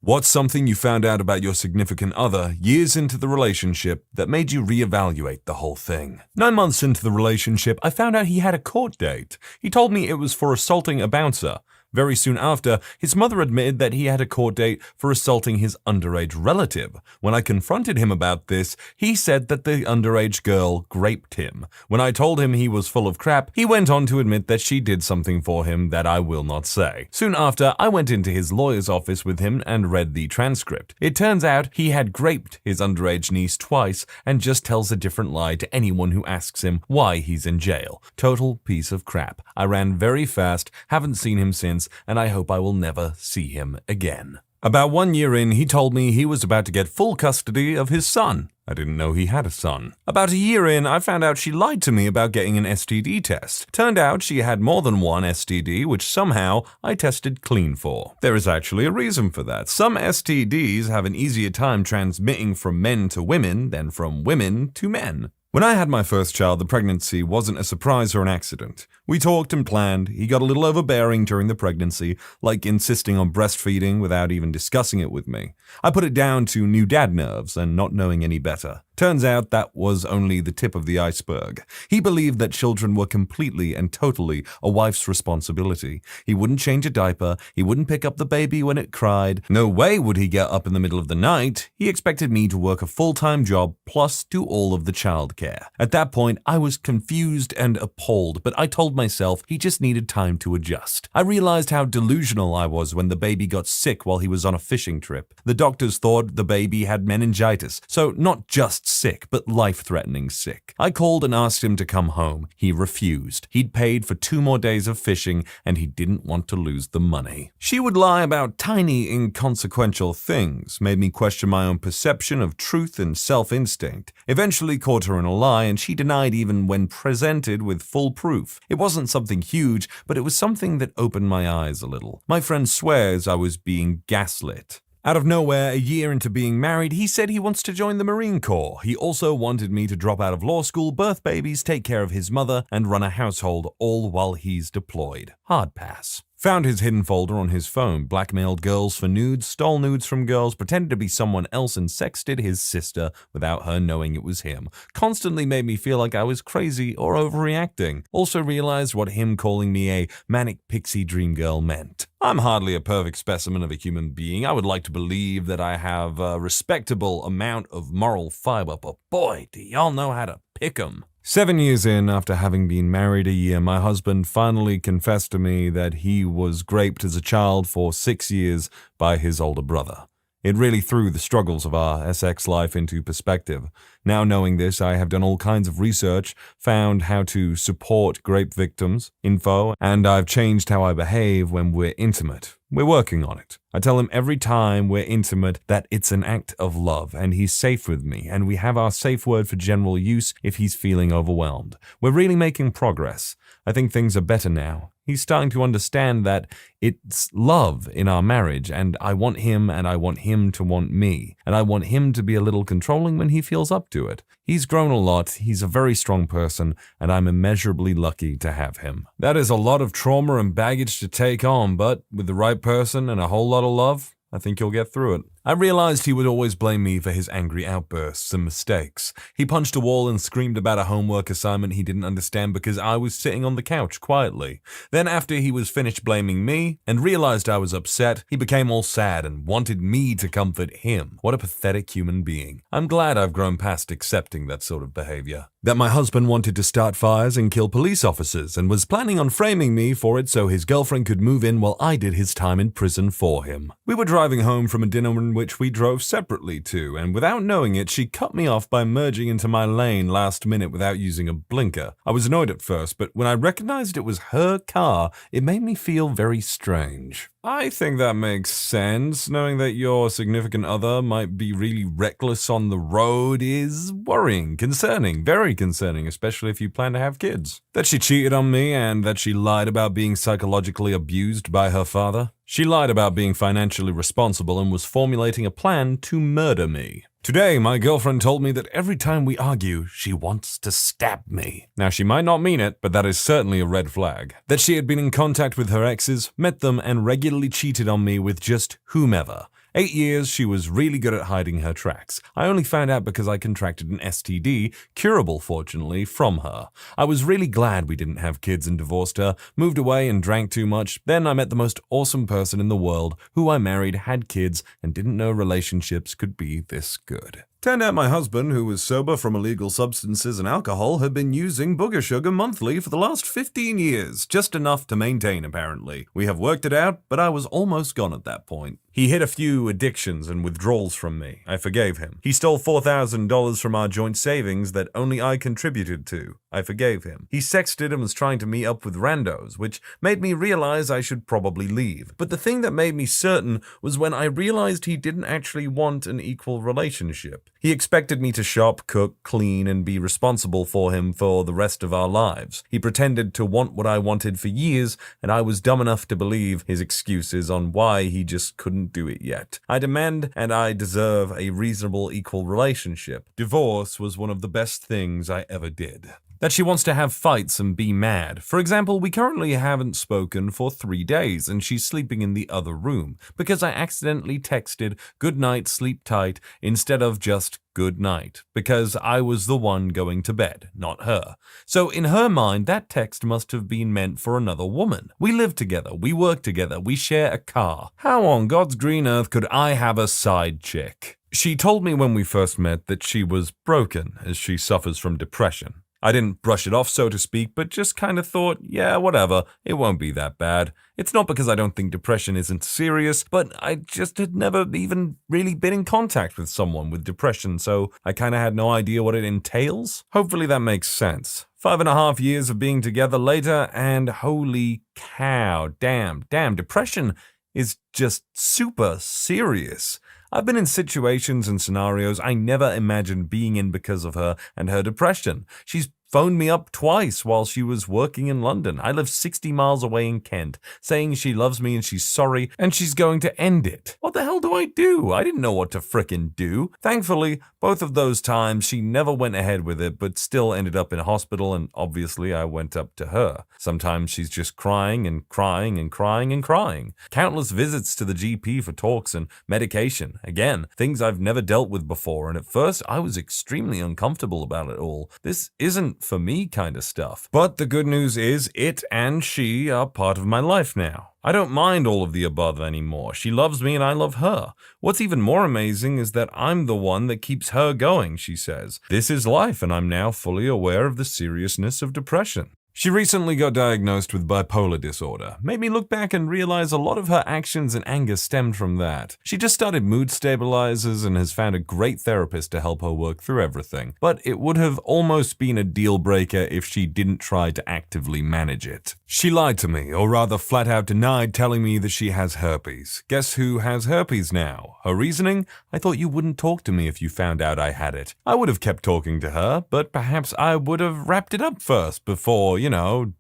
What's something you found out about your significant other years into the relationship that made you reevaluate the whole thing? 9 months into the relationship, I found out he had a court date. He told me it was for assaulting a bouncer. Very soon after, his mother admitted that he had a court date for assaulting his underage relative. When I confronted him about this, he said that the underage girl raped him. When I told him he was full of crap, he went on to admit that she did something for him that I will not say. Soon after, I went into his lawyer's office with him and read the transcript. It turns out he had raped his underage niece twice and just tells a different lie to anyone who asks him why he's in jail. Total piece of crap. I ran very fast, haven't seen him since, and I hope I will never see him again. About 1 year in, he told me he was about to get full custody of his son. I didn't know he had a son. About a year in, I found out she lied to me about getting an STD test. Turned out she had more than one STD, which somehow I tested clean for. There is actually a reason for that. Some STDs have an easier time transmitting from men to women than from women to men. When I had my first child, the pregnancy wasn't a surprise or an accident. We talked and planned. He got a little overbearing during the pregnancy, like insisting on breastfeeding without even discussing it with me. I put it down to new dad nerves and not knowing any better. Turns out that was only the tip of the iceberg. He believed that children were completely and totally a wife's responsibility. He wouldn't change a diaper. He wouldn't pick up the baby when it cried. No way would he get up in the middle of the night. He expected me to work a full-time job plus do all of the childcare. At that point, I was confused and appalled, but I told myself he just needed time to adjust. I realized how delusional I was when the baby got sick while he was on a fishing trip. The doctors thought the baby had meningitis, so not just sick, but life-threatening sick. I called and asked him to come home. He refused. He'd paid for 2 more days of fishing, and he didn't want to lose the money. She would lie about tiny, inconsequential things, made me question my own perception of truth and self-instinct. Eventually caught her in a lie, and she denied even when presented with full proof. It wasn't something huge, but it was something that opened my eyes a little. My friend swears I was being gaslit. Out of nowhere, a year into being married, he said he wants to join the Marine Corps. He also wanted me to drop out of law school, birth babies, take care of his mother, and run a household, all while he's deployed. Hard pass. Found his hidden folder on his phone, blackmailed girls for nudes, stole nudes from girls, pretended to be someone else and sexted his sister without her knowing it was him. Constantly made me feel like I was crazy or overreacting. Also realized what him calling me a manic pixie dream girl meant. I'm hardly a perfect specimen of a human being. I would like to believe that I have a respectable amount of moral fiber, but boy, do y'all know how to pick 'em. 7 years in, after having been married a year, my husband finally confessed to me that he was raped as a child for 6 years by his older brother. It really threw the struggles of our SX life into perspective. Now knowing this, I have done all kinds of research, found how to support rape victims, info, and I've changed how I behave when we're intimate. We're working on it. I tell him every time we're intimate that it's an act of love and he's safe with me, and we have our safe word for general use if he's feeling overwhelmed. We're really making progress. I think things are better now. He's starting to understand that it's love in our marriage, and I want him to want me, and I want him to be a little controlling when he feels up to it. He's grown a lot, he's a very strong person, and I'm immeasurably lucky to have him. That is a lot of trauma and baggage to take on, but with the right person and a whole lot of love, I think you'll get through it. I realized he would always blame me for his angry outbursts and mistakes. He punched a wall and screamed about a homework assignment he didn't understand because I was sitting on the couch quietly. Then after he was finished blaming me and realized I was upset, he became all sad and wanted me to comfort him. What a pathetic human being. I'm glad I've grown past accepting that sort of behavior. That my husband wanted to start fires and kill police officers and was planning on framing me for it so his girlfriend could move in while I did his time in prison for him. We were driving home from a dinner in which we drove separately to, and without knowing it, she cut me off by merging into my lane last minute without using a blinker. I was annoyed at first, but when I recognized it was her car, it made me feel very strange. I think that makes sense. Knowing that your significant other might be really reckless on the road is worrying, concerning, very concerning, especially if you plan to have kids. That she cheated on me and that she lied about being psychologically abused by her father. She lied about being financially responsible and was formulating a plan to murder me. Today, my girlfriend told me that every time we argue, she wants to stab me. Now, she might not mean it, but that is certainly a red flag. That she had been in contact with her exes, met them, and regularly cheated on me with just whomever. 8 years, she was really good at hiding her tracks. I only found out because I contracted an STD, curable fortunately, from her. I was really glad we didn't have kids and divorced her, moved away and drank too much. Then I met the most awesome person in the world, who I married, had kids, and didn't know relationships could be this good. Turned out my husband, who was sober from illegal substances and alcohol, had been using booger sugar monthly for the last 15 years, just enough to maintain apparently. We have worked it out, but I was almost gone at that point. He hid a few addictions and withdrawals from me. I forgave him. He stole $4,000 from our joint savings that only I contributed to. I forgave him. He sexted and was trying to meet up with randos, which made me realize I should probably leave. But the thing that made me certain was when I realized he didn't actually want an equal relationship. He expected me to shop, cook, clean, and be responsible for him for the rest of our lives. He pretended to want what I wanted for years, and I was dumb enough to believe his excuses on why he just couldn't do it yet. I demand and I deserve a reasonable equal relationship. Divorce was one of the best things I ever did. That she wants to have fights and be mad. For example, we currently haven't spoken for 3 days and she's sleeping in the other room because I accidentally texted "good night, sleep tight" instead of just "good night" because I was the one going to bed, not her. So in her mind, that text must have been meant for another woman. We live together, we work together, we share a car. How on God's green earth could I have a side chick? She told me when we first met that she was broken as she suffers from depression. I didn't brush it off, so to speak, but just kind of thought, yeah, whatever, it won't be that bad. It's not because I don't think depression isn't serious, but I just had never even really been in contact with someone with depression, so I kind of had no idea what it entails. Hopefully that makes sense. 5.5 years of being together later, and holy cow, damn, depression is just super serious. I've been in situations and scenarios I never imagined being in because of her and her depression. She's phoned me up twice while she was working in London. I live 60 miles away in Kent, saying she loves me and she's sorry and she's going to end it. What the hell do I do? I didn't know what to frickin' do. Thankfully, both of those times she never went ahead with it, but still ended up in hospital, and obviously I went up to her. Sometimes she's just crying and crying and crying and crying. Countless visits to the GP for talks and medication. Again, things I've never dealt with before, and at first I was extremely uncomfortable about it all. This isn't for me kind of stuff. But the good news is it and she are part of my life now. I don't mind all of the above anymore. She loves me and I love her. What's even more amazing is that I'm the one that keeps her going, she says. This is life, and I'm now fully aware of the seriousness of depression. She recently got diagnosed with bipolar disorder. Made me look back and realize a lot of her actions and anger stemmed from that. She just started mood stabilizers and has found a great therapist to help her work through everything. But it would have almost been a deal breaker if she didn't try to actively manage it. She lied to me, or rather flat out denied telling me that she has herpes. Guess who has herpes now? Her reasoning? I thought you wouldn't talk to me if you found out I had it. I would have kept talking to her, but perhaps I would have wrapped it up first before,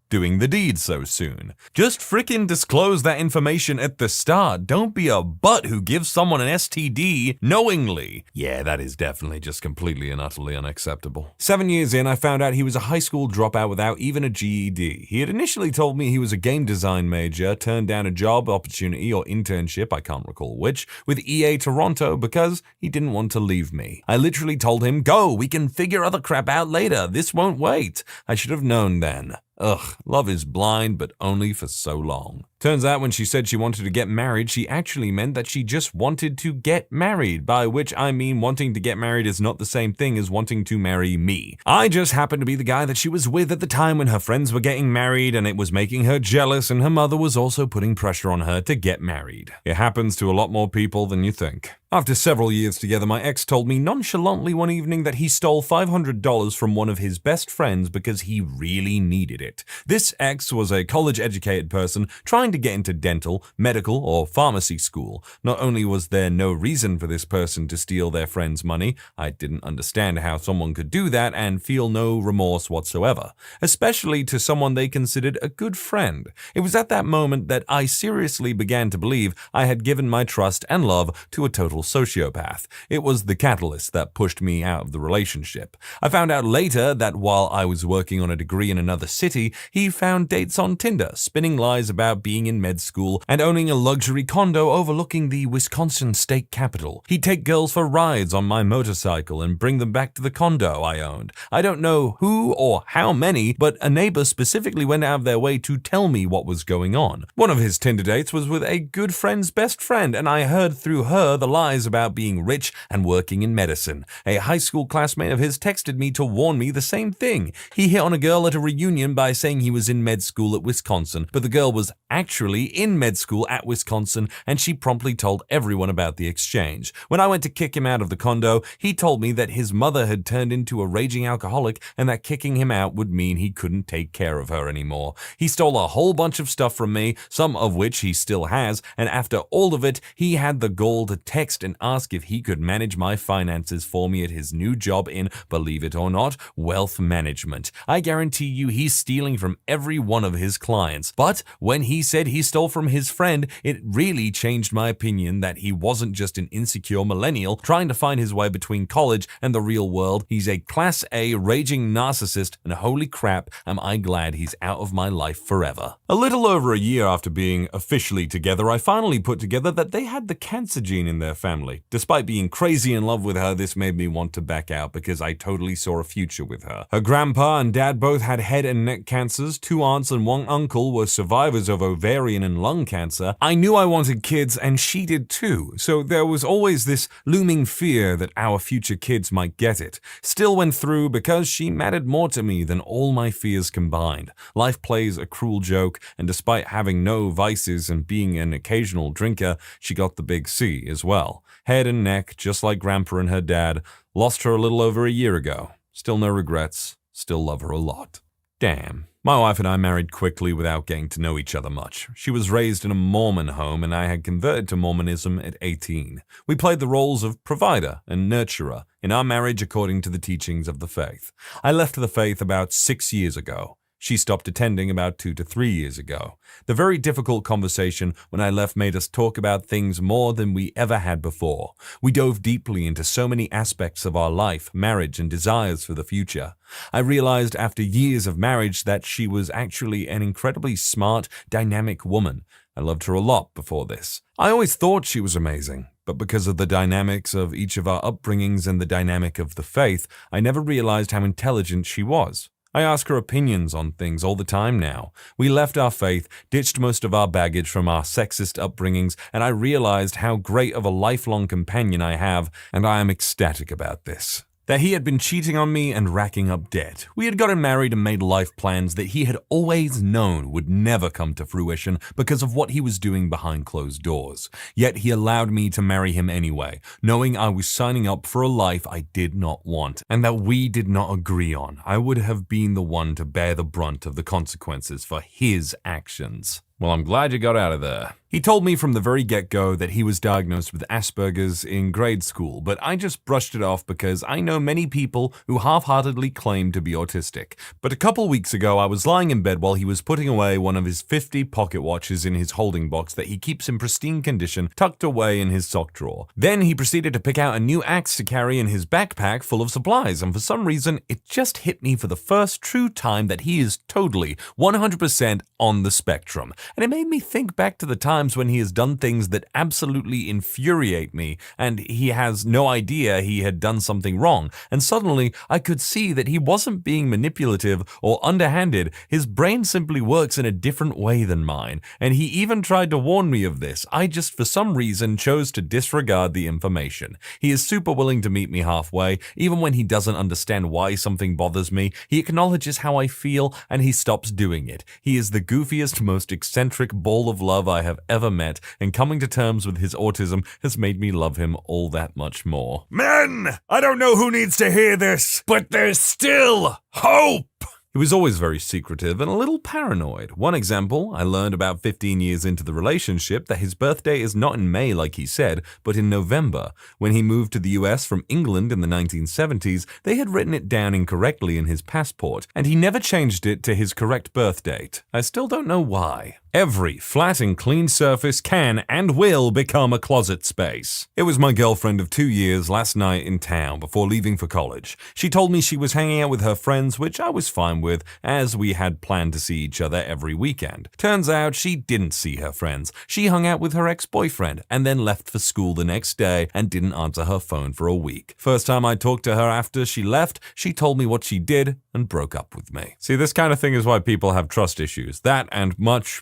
doing the deed so soon. Just frickin' disclose that information at the start. Don't be a butt who gives someone an STD knowingly. Yeah, that is definitely just completely and utterly unacceptable. 7 years in, I found out he was a high school dropout without even a GED. He had initially told me he was a game design major, turned down a job opportunity or internship, I can't recall which, with EA Toronto because he didn't want to leave me. I literally told him, go, we can figure other crap out later. This won't wait. I should have known then. Ugh, love is blind, but only for so long. Turns out when she said she wanted to get married, she actually meant that she just wanted to get married, by which I mean wanting to get married is not the same thing as wanting to marry me. I just happened to be the guy that she was with at the time when her friends were getting married, and it was making her jealous, and her mother was also putting pressure on her to get married. It happens to a lot more people than you think. After several years together, my ex told me nonchalantly one evening that he stole $500 from one of his best friends because he really needed it. This ex was a college-educated person trying to get into dental, medical, or pharmacy school. Not only was there no reason for this person to steal their friend's money, I didn't understand how someone could do that and feel no remorse whatsoever, especially to someone they considered a good friend. It was at that moment that I seriously began to believe I had given my trust and love to a total sociopath. It was the catalyst that pushed me out of the relationship. I found out later that while I was working on a degree in another city, he found dates on Tinder, spinning lies about being being in med school and owning a luxury condo overlooking the Wisconsin state capitol. He'd take girls for rides on my motorcycle and bring them back to the condo I owned. I don't know who or how many, but a neighbor specifically went out of their way to tell me what was going on. One of his Tinder dates was with a good friend's best friend, and I heard through her the lies about being rich and working in medicine. A high school classmate of his texted me to warn me the same thing. He hit on a girl at a reunion by saying he was in med school at Wisconsin, but the girl was actually in med school at Wisconsin, and she promptly told everyone about the exchange. When I went to kick him out of the condo, he told me that his mother had turned into a raging alcoholic and that kicking him out would mean he couldn't take care of her anymore. He stole a whole bunch of stuff from me, some of which he still has, and after all of it, he had the gall to text and ask if he could manage my finances for me at his new job in, believe it or not, wealth management. I guarantee you he's stealing from every one of his clients. But when he said he stole from his friend, it really changed my opinion that he wasn't just an insecure millennial trying to find his way between college and the real world. He's a Class A raging narcissist, and holy crap, am I glad he's out of my life forever. A little over a year after being officially together, I finally put together that they had the cancer gene in their family. Despite being crazy in love with her, this made me want to back out because I totally saw a future with her. Her grandpa and dad both had head and neck cancers, 2 aunts and 1 uncle were survivors of ovarian and lung cancer. I knew I wanted kids, and she did too, so there was always this looming fear that our future kids might get it. Still went through because she mattered more to me than all my fears combined. Life plays a cruel joke, and despite having no vices and being an occasional drinker, she got the big C as well. Head and neck, just like Grandpa and her dad. Lost her a little over a year ago. Still no regrets. Still love her a lot. Damn. My wife and I married quickly without getting to know each other much. She was raised in a Mormon home, and I had converted to Mormonism at 18. We played the roles of provider and nurturer in our marriage according to the teachings of the faith. I left the faith about 6 years ago. She stopped attending about 2 to 3 years ago. The very difficult conversation when I left made us talk about things more than we ever had before. We dove deeply into so many aspects of our life, marriage, and desires for the future. I realized after years of marriage that she was actually an incredibly smart, dynamic woman. I loved her a lot before this. I always thought she was amazing, but because of the dynamics of each of our upbringings and the dynamic of the faith, I never realized how intelligent she was. I ask her opinions on things all the time now. We left our faith, ditched most of our baggage from our sexist upbringings, and I realized how great of a lifelong companion I have, and I am ecstatic about this. That he had been cheating on me and racking up debt. We had gotten married and made life plans that he had always known would never come to fruition because of what he was doing behind closed doors. Yet he allowed me to marry him anyway, knowing I was signing up for a life I did not want and that we did not agree on. I would have been the one to bear the brunt of the consequences for his actions. Well, I'm glad you got out of there. He told me from the very get-go that he was diagnosed with Asperger's in grade school, but I just brushed it off because I know many people who half-heartedly claim to be autistic. But a couple weeks ago, I was lying in bed while he was putting away one of his 50 pocket watches in his holding box that he keeps in pristine condition tucked away in his sock drawer. Then he proceeded to pick out a new axe to carry in his backpack full of supplies, and for some reason, it just hit me for the first true time that he is totally, 100% on the spectrum. And it made me think back to the times when he has done things that absolutely infuriate me, and he has no idea he had done something wrong. And suddenly, I could see that he wasn't being manipulative or underhanded. His brain simply works in a different way than mine, and he even tried to warn me of this. I just, for some reason, chose to disregard the information. He is super willing to meet me halfway, even when he doesn't understand why something bothers me. He acknowledges how I feel, and he stops doing it. He is the goofiest, most eccentric ball of love I have ever met, and coming to terms with his autism has made me love him all that much more. Men! I don't know who needs to hear this, but there's still hope! He was always very secretive and a little paranoid. One example, I learned about 15 years into the relationship that his birthday is not in May like he said, but in November. When he moved to the US from England in the 1970s, they had written it down incorrectly in his passport, and he never changed it to his correct birth date. I still don't know why. Every flat and clean surface can and will become a closet space. It was my girlfriend of 2 years last night in town before leaving for college. She told me she was hanging out with her friends, which I was fine with, as we had planned to see each other every weekend. Turns out she didn't see her friends. She hung out with her ex-boyfriend and then left for school the next day and didn't answer her phone for a week. First time I talked to her after she left, she told me what she did and broke up with me. See, this kind of thing is why people have trust issues. That and much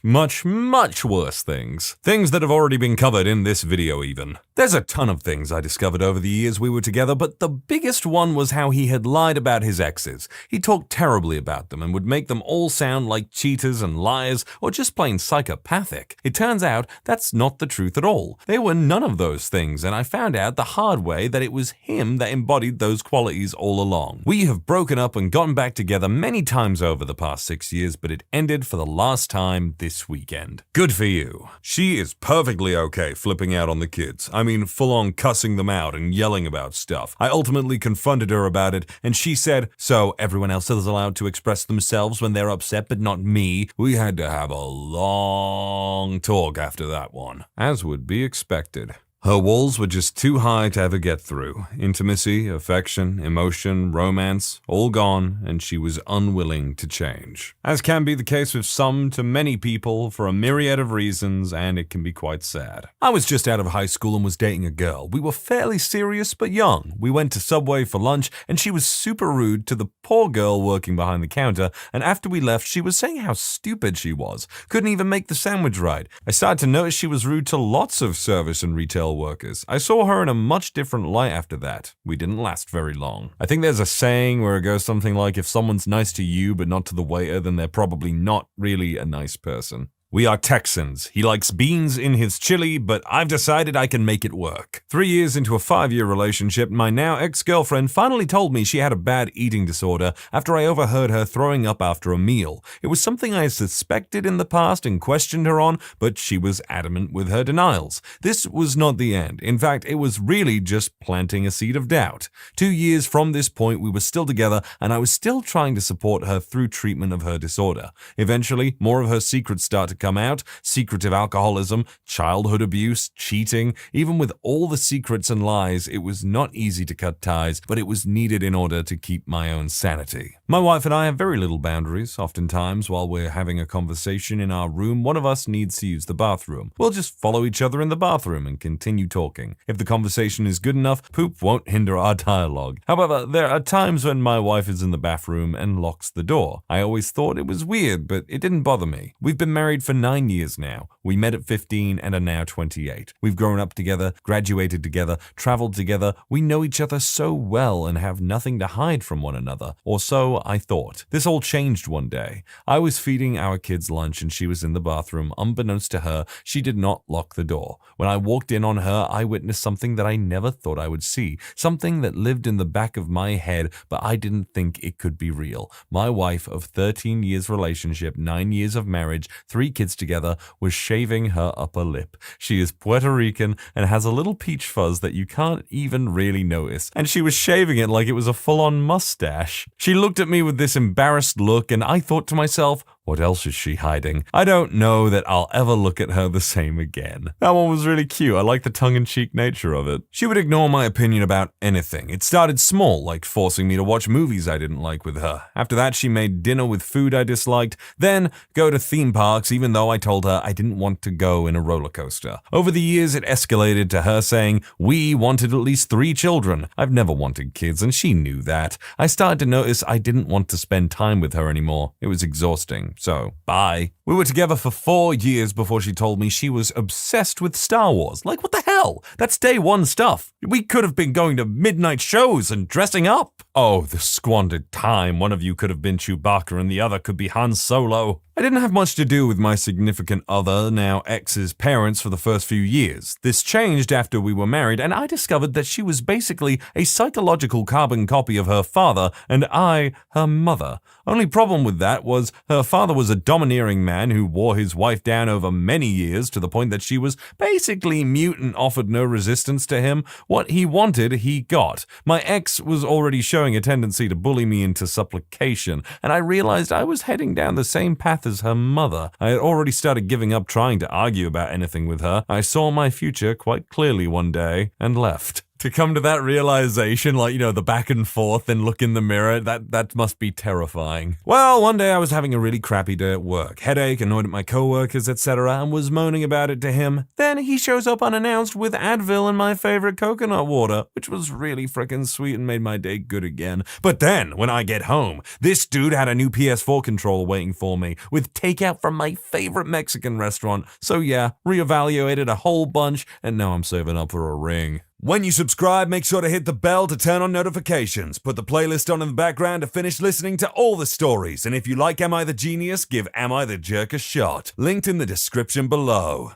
worse things. Things that have already been covered in this video even. There's a ton of things I discovered over the years we were together, but the biggest one was how he had lied about his exes. He talked terribly about them and would make them all sound like cheaters and liars or just plain psychopathic. It turns out that's not the truth at all. They were none of those things, and I found out the hard way that it was him that embodied those qualities all along. We have broken up and gotten back together many times over the past 6 years, but it ended for the last time this weekend. Good for you. She is perfectly okay flipping out on the kids. I mean, full on cussing them out and yelling about stuff. I ultimately confronted her about it, and she said, "So everyone else is allowed to express themselves when they're upset, but not me?" We had to have a long talk after that one, as would be expected. Her walls were just too high to ever get through. Intimacy, affection, emotion, romance, all gone, and she was unwilling to change. As can be the case with some to many people for a myriad of reasons, and it can be quite sad. I was just out of high school and was dating a girl. We were fairly serious but young. We went to Subway for lunch, and she was super rude to the poor girl working behind the counter, and after we left, she was saying how stupid she was. Couldn't even make the sandwich right. I started to notice she was rude to lots of service and retail workers. I saw her in a much different light after that. We didn't last very long. I think there's a saying where it goes something like, if someone's nice to you but not to the waiter, then they're probably not really a nice person. We are Texans. He likes beans in his chili, but I've decided I can make it work. 3 years into a 5-year relationship, my now ex-girlfriend finally told me she had a bad eating disorder after I overheard her throwing up after a meal. It was something I suspected in the past and questioned her on, but she was adamant with her denials. This was not the end. In fact, it was really just planting a seed of doubt. 2 years from this point, we were still together, and I was still trying to support her through treatment of her disorder. Eventually, more of her secrets started come out: secretive alcoholism, childhood abuse, cheating. Even with all the secrets and lies, it was not easy to cut ties, but it was needed in order to keep my own sanity. My wife and I have very little boundaries. Oftentimes, while we're having a conversation in our room, one of us needs to use the bathroom. We'll just follow each other in the bathroom and continue talking. If the conversation is good enough, poop won't hinder our dialogue. However, there are times when my wife is in the bathroom and locks the door. I always thought it was weird, but it didn't bother me. We've been married for 9 years now. We met at 15 and are now 28. We've grown up together, graduated together, traveled together. We know each other so well and have nothing to hide from one another. Or so I thought. This all changed one day. I was feeding our kids lunch and she was in the bathroom. Unbeknownst to her, she did not lock the door. When I walked in on her, I witnessed something that I never thought I would see. Something that lived in the back of my head, but I didn't think it could be real. My wife of 13 years relationship, 9 years of marriage, 3 kids together, was shaving her upper lip. She is Puerto Rican and has a little peach fuzz that you can't even really notice, and she was shaving it like it was a full-on mustache. She looked at me with this embarrassed look, and I thought to myself, what else is she hiding? I don't know that I'll ever look at her the same again. That one was really cute. I like the tongue-in-cheek nature of it. She would ignore my opinion about anything. It started small, like forcing me to watch movies I didn't like with her. After that, she made dinner with food I disliked, then go to theme parks even though I told her I didn't want to go in a roller coaster. Over the years, it escalated to her saying we wanted at least 3 children. I've never wanted kids, and she knew that. I started to notice I didn't want to spend time with her anymore. It was exhausting. So, bye. We were together for 4 years before she told me she was obsessed with Star Wars. Like, what the hell? That's day one stuff. We could have been going to midnight shows and dressing up. Oh, the squandered time. One of you could have been Chewbacca and the other could be Han Solo. I didn't have much to do with my significant other, now ex's parents, for the first few years. This changed after we were married, and I discovered that she was basically a psychological carbon copy of her father, and I, her mother. Only problem with that was her father was a domineering man who wore his wife down over many years to the point that she was basically mute and offered no resistance to him. What he wanted, he got. My ex was already showing showing a tendency to bully me into supplication, and I realized I was heading down the same path as her mother. I had already started giving up trying to argue about anything with her. I saw my future quite clearly one day and left. To come to that realization, the back and forth and look in the mirror, that must be terrifying. Well, one day I was having a really crappy day at work, headache, annoyed at my coworkers, etc., and was moaning about it to him. Then he shows up unannounced with Advil and my favorite coconut water, which was really frickin' sweet and made my day good again. But then, when I get home, this dude had a new PS4 controller waiting for me, with takeout from my favorite Mexican restaurant. So yeah, reevaluated a whole bunch, and now I'm saving up for a ring. When you subscribe, make sure to hit the bell to turn on notifications. Put the playlist on in the background to finish listening to all the stories. And if you like Am I the Genius, give Am I the Jerk a shot. Linked in the description below.